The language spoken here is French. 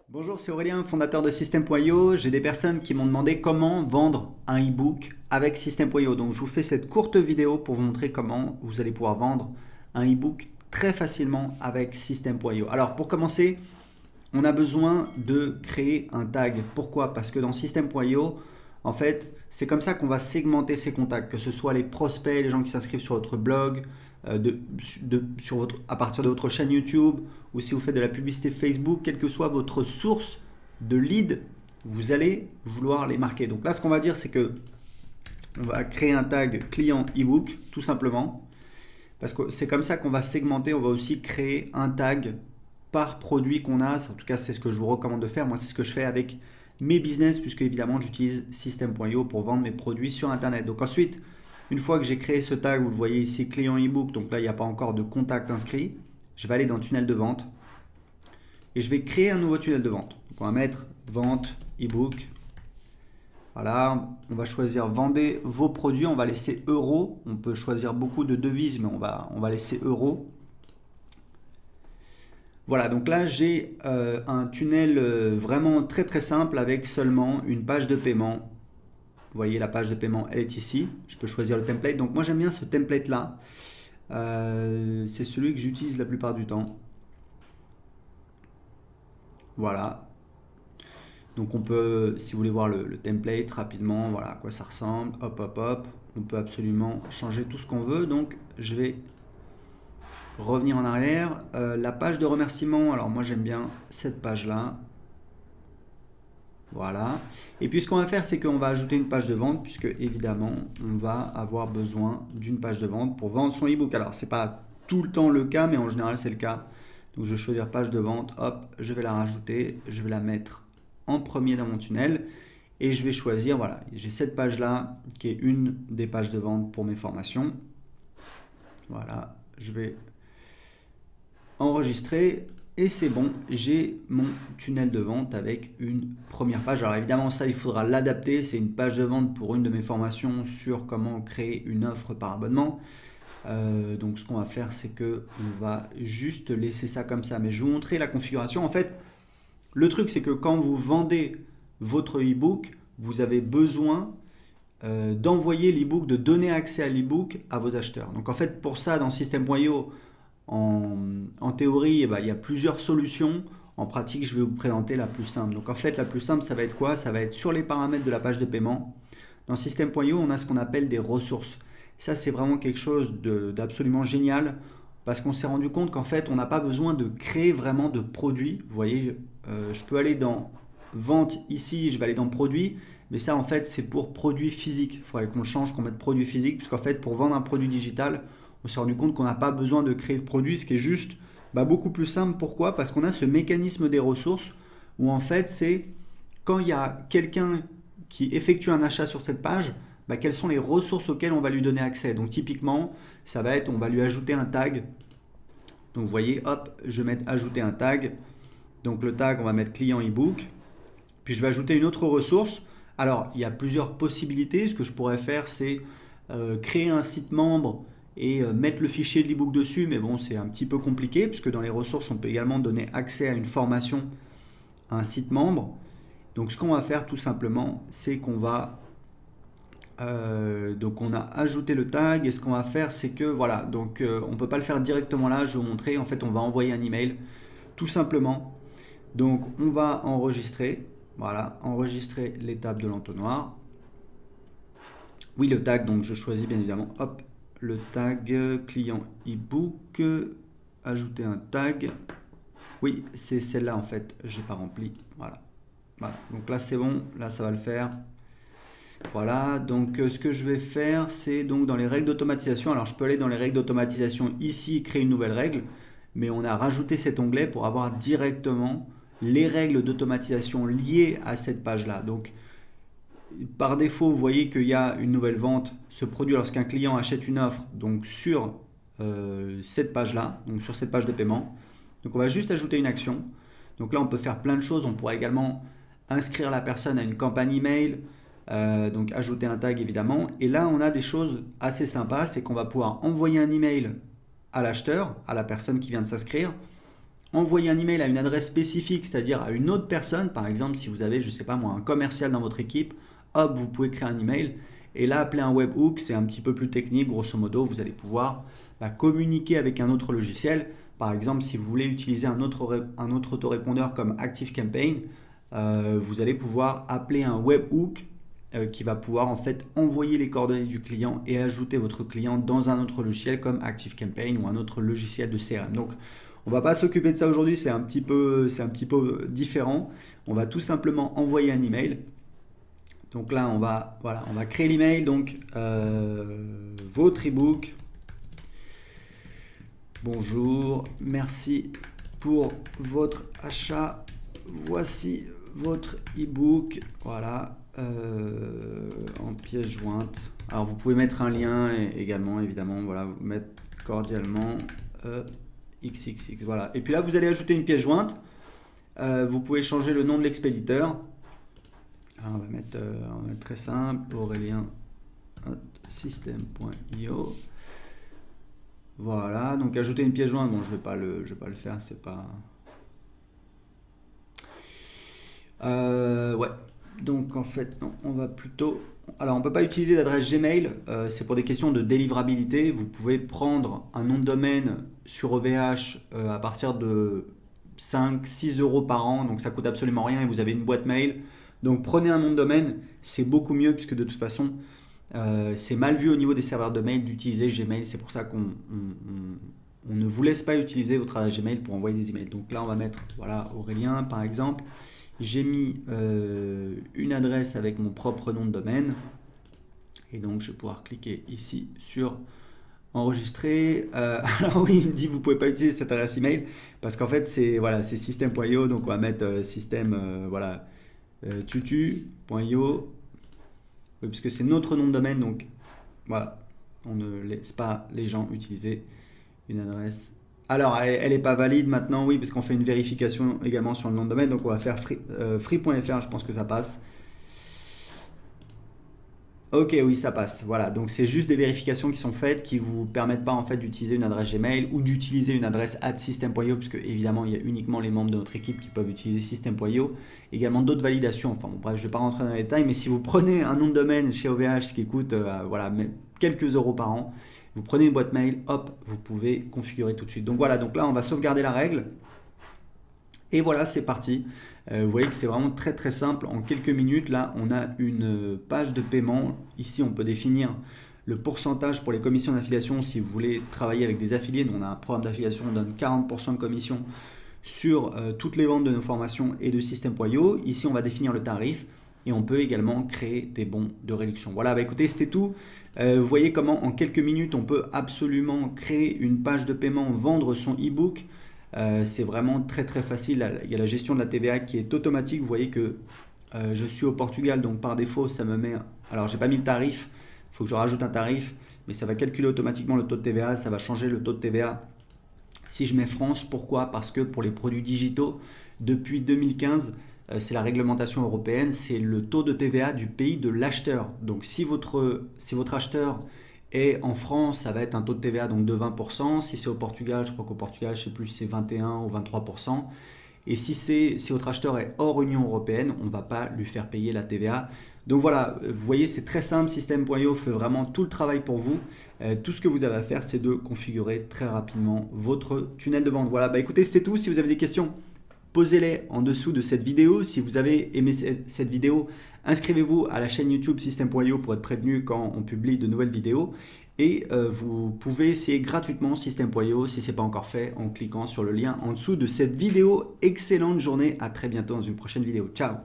Bonjour, c'est Aurélien, fondateur de System.io. J'ai des personnes qui m'ont demandé comment vendre un e-book avec System.io. Donc je vous fais cette courte vidéo pour vous montrer comment vous allez pouvoir vendre un e-book très facilement avec System.io. Alors pour commencer, on a besoin de créer un tag. Pourquoi? Parce que dans System.io, en fait, c'est comme ça qu'on va segmenter ses contacts, que ce soit les prospects, les gens qui s'inscrivent sur votre blog, à partir de votre chaîne YouTube, ou si vous faites de la publicité Facebook, quelle que soit votre source de lead, vous allez vouloir les marquer. Donc là, ce qu'on va dire, c'est que on va créer un tag client ebook, tout simplement, parce que c'est comme ça qu'on va segmenter. On va aussi créer un tag par produit qu'on a. En tout cas, c'est ce que je vous recommande de faire. Moi, c'est ce que je fais avec mes business, puisque évidemment, j'utilise System.io pour vendre mes produits sur Internet. Donc ensuite, une fois que j'ai créé ce tag, vous le voyez ici, client ebook, donc là, il n'y a pas encore de contact inscrit. Je vais aller dans tunnel de vente et je vais créer un nouveau tunnel de vente. Donc on va mettre vente ebook. Voilà, on va choisir vendez vos produits, on va laisser euros. On peut choisir beaucoup de devises, mais on va laisser euros. Voilà, donc là j'ai un tunnel vraiment très très simple avec seulement une page de paiement. Vous voyez, la page de paiement, elle est ici. Je peux choisir le template. Donc moi j'aime bien ce template là. C'est celui que j'utilise la plupart du temps. Voilà. Donc on peut, si vous voulez voir le template rapidement, voilà à quoi ça ressemble. Hop, hop, hop. On peut absolument changer tout ce qu'on veut. Donc je vais revenir en arrière. La page de remerciement, alors moi j'aime bien cette page là. Voilà. Et puis ce qu'on va faire, c'est qu'on va ajouter une page de vente, puisque évidemment, on va avoir besoin d'une page de vente pour vendre son ebook. Alors, c'est pas tout le temps le cas, mais en général, c'est le cas. Donc, je vais choisir page de vente. Hop, je vais la rajouter. Je vais la mettre en premier dans mon tunnel. Et je vais choisir, voilà, j'ai cette page-là qui est une des pages de vente pour mes formations. Voilà, je vais enregistrer. Et c'est bon, j'ai mon tunnel de vente avec une première page. Alors évidemment, ça, il faudra l'adapter. C'est une page de vente pour une de mes formations sur comment créer une offre par abonnement. Donc ce qu'on va faire, c'est qu'on va juste laisser ça comme ça. Mais je vais vous montrer la configuration. En fait, le truc, c'est que quand vous vendez votre e-book, vous avez besoin d'envoyer l'e-book, de donner accès à l'e-book à vos acheteurs. Donc en fait, pour ça, dans System.io, en théorie, il y a plusieurs solutions. En pratique, je vais vous présenter la plus simple. Donc en fait, la plus simple, ça va être quoi? Ça va être sur les paramètres de la page de paiement. Dans System.io, on a ce qu'on appelle des ressources. Ça, c'est vraiment quelque chose d'absolument génial parce qu'on s'est rendu compte qu'en fait, on n'a pas besoin de créer vraiment de produits. Vous voyez, je peux aller dans vente ici, je vais aller dans produits, mais ça, en fait, c'est pour produits physiques. Il faudrait qu'on le change, qu'on mette produit physique, puisqu'en fait, pour vendre un produit digital, on s'est rendu compte qu'on n'a pas besoin de créer de produit, ce qui est juste beaucoup plus simple. Pourquoi? Parce qu'on a ce mécanisme des ressources où en fait c'est quand il y a quelqu'un qui effectue un achat sur cette page, quelles sont les ressources auxquelles on va lui donner accès. Donc typiquement, ça va être, on va lui ajouter un tag. Donc vous voyez, hop, je vais mettre ajouter un tag. Donc le tag, on va mettre client ebook. Puis je vais ajouter une autre ressource. Alors il y a plusieurs possibilités. Ce que je pourrais faire, c'est créer un site membre et mettre le fichier de l'ebook dessus, mais bon, c'est un petit peu compliqué, puisque dans les ressources, on peut également donner accès à une formation, à un site membre. Donc ce qu'on va faire tout simplement, c'est qu'on va... donc on a ajouté le tag, et ce qu'on va faire, c'est que, voilà, donc on ne peut pas le faire directement là, je vais vous montrer, en fait, on va envoyer un email, tout simplement. Donc on va enregistrer, voilà, enregistrer l'étape de l'entonnoir. Oui, le tag, donc je choisis bien évidemment, hop, le tag client ebook, ajouter un tag. Oui, c'est celle-là en fait, j'ai pas rempli. Voilà. Voilà. Donc là c'est bon, là ça va le faire. Voilà, donc ce que je vais faire, c'est donc dans les règles d'automatisation. Alors je peux aller dans les règles d'automatisation ici, créer une nouvelle règle, mais on a rajouté cet onglet pour avoir directement les règles d'automatisation liées à cette page-là. Donc par défaut, vous voyez qu'il y a une nouvelle vente se produit lorsqu'un client achète une offre donc sur cette page-là, donc sur cette page de paiement. Donc on va juste ajouter une action. Donc là, on peut faire plein de choses. On pourrait également inscrire la personne à une campagne email, donc ajouter un tag évidemment. Et là, on a des choses assez sympas, c'est qu'on va pouvoir envoyer un email à l'acheteur, à la personne qui vient de s'inscrire, envoyer un email à une adresse spécifique, c'est-à-dire à une autre personne, par exemple, si vous avez, je sais pas moi, un commercial dans votre équipe, hop, vous pouvez créer un email. Et là, appeler un webhook, c'est un petit peu plus technique. Grosso modo, vous allez pouvoir communiquer avec un autre logiciel. Par exemple, si vous voulez utiliser un autre autorépondeur comme ActiveCampaign, vous allez pouvoir appeler un webhook qui va pouvoir en fait envoyer les coordonnées du client et ajouter votre client dans un autre logiciel comme ActiveCampaign ou un autre logiciel de CRM. Donc, on ne va pas s'occuper de ça aujourd'hui, c'est un petit peu différent. On va tout simplement envoyer un email. Donc là, on va créer l'email. Donc, votre ebook. Bonjour, merci pour votre achat. Voici votre ebook. Voilà, en pièce jointe. Alors, vous pouvez mettre un lien également, évidemment. Voilà, vous mettre cordialement XXX. Voilà. Et puis là, vous allez ajouter une pièce jointe. Vous pouvez changer le nom de l'expéditeur. Alors, on va mettre très simple, Aurélien@system.io. Voilà, donc ajouter une pièce jointe, bon je vais pas le faire, c'est pas... ouais, donc en fait, non, on va plutôt... Alors on peut pas utiliser d'adresse Gmail, c'est pour des questions de délivrabilité. Vous pouvez prendre un nom de domaine sur OVH à partir de 5-6 euros par an, donc ça coûte absolument rien et vous avez une boîte mail. Donc prenez un nom de domaine, c'est beaucoup mieux puisque de toute façon c'est mal vu au niveau des serveurs de mail d'utiliser Gmail. C'est pour ça qu'on ne vous laisse pas utiliser votre adresse Gmail pour envoyer des emails. Donc là on va mettre voilà Aurélien par exemple. J'ai mis une adresse avec mon propre nom de domaine et donc je vais pouvoir cliquer ici sur enregistrer. Alors oui, il me dit vous pouvez pas utiliser cette adresse email parce qu'en fait c'est voilà, c'est system.io, donc on va mettre system voilà tutu.io, oui, puisque c'est notre nom de domaine, donc voilà, on ne laisse pas les gens utiliser une adresse. Alors elle n'est pas valide maintenant, oui, parce qu'on fait une vérification également sur le nom de domaine, donc on va faire free.fr, je pense que ça passe. Ok, oui, ça passe. Voilà, donc c'est juste des vérifications qui sont faites qui vous permettent pas en fait d'utiliser une adresse Gmail ou d'utiliser une adresse @system.io, puisque évidemment il y a uniquement les membres de notre équipe qui peuvent utiliser system.io. Également d'autres validations. Enfin bon, bref, je vais pas rentrer dans les détails, mais si vous prenez un nom de domaine chez OVH, ce qui coûte voilà quelques euros par an, vous prenez une boîte mail, hop, vous pouvez configurer tout de suite. Donc voilà, donc là on va sauvegarder la règle. Et voilà, c'est parti. Vous voyez que c'est vraiment très très simple. En quelques minutes, là, on a une page de paiement. Ici, on peut définir le pourcentage pour les commissions d'affiliation. Si vous voulez travailler avec des affiliés, nous, on a un programme d'affiliation, on donne 40% de commission sur toutes les ventes de nos formations et de system.io. Ici, on va définir le tarif et on peut également créer des bons de réduction. Voilà, bah écoutez, c'était tout. Vous voyez comment en quelques minutes, on peut absolument créer une page de paiement, vendre son e-book. C'est vraiment très très facile. Il y a la gestion de la TVA qui est automatique. Vous voyez que je suis au Portugal, donc par défaut ça me met, alors j'ai pas mis le tarif, il faut que je rajoute un tarif, mais ça va calculer automatiquement le taux de TVA. Ça va changer le taux de TVA si je mets France. Pourquoi? Parce que pour les produits digitaux, depuis 2015, c'est la réglementation européenne, c'est le taux de TVA du pays de l'acheteur. Donc si votre acheteur et en France, ça va être un taux de TVA donc de 20%. Si c'est au Portugal, je crois qu'au Portugal, je ne sais plus si c'est 21 ou 23%. Et si votre acheteur est hors Union Européenne, on ne va pas lui faire payer la TVA. Donc voilà, vous voyez, c'est très simple. System.io fait vraiment tout le travail pour vous. Tout ce que vous avez à faire, c'est de configurer très rapidement votre tunnel de vente. Voilà, bah écoutez, c'est tout. Si vous avez des questions, posez-les en dessous de cette vidéo. Si vous avez aimé cette vidéo, inscrivez-vous à la chaîne YouTube System.io pour être prévenu quand on publie de nouvelles vidéos. Et vous pouvez essayer gratuitement System.io si ce n'est pas encore fait en cliquant sur le lien en dessous de cette vidéo. Excellente journée, à très bientôt dans une prochaine vidéo. Ciao!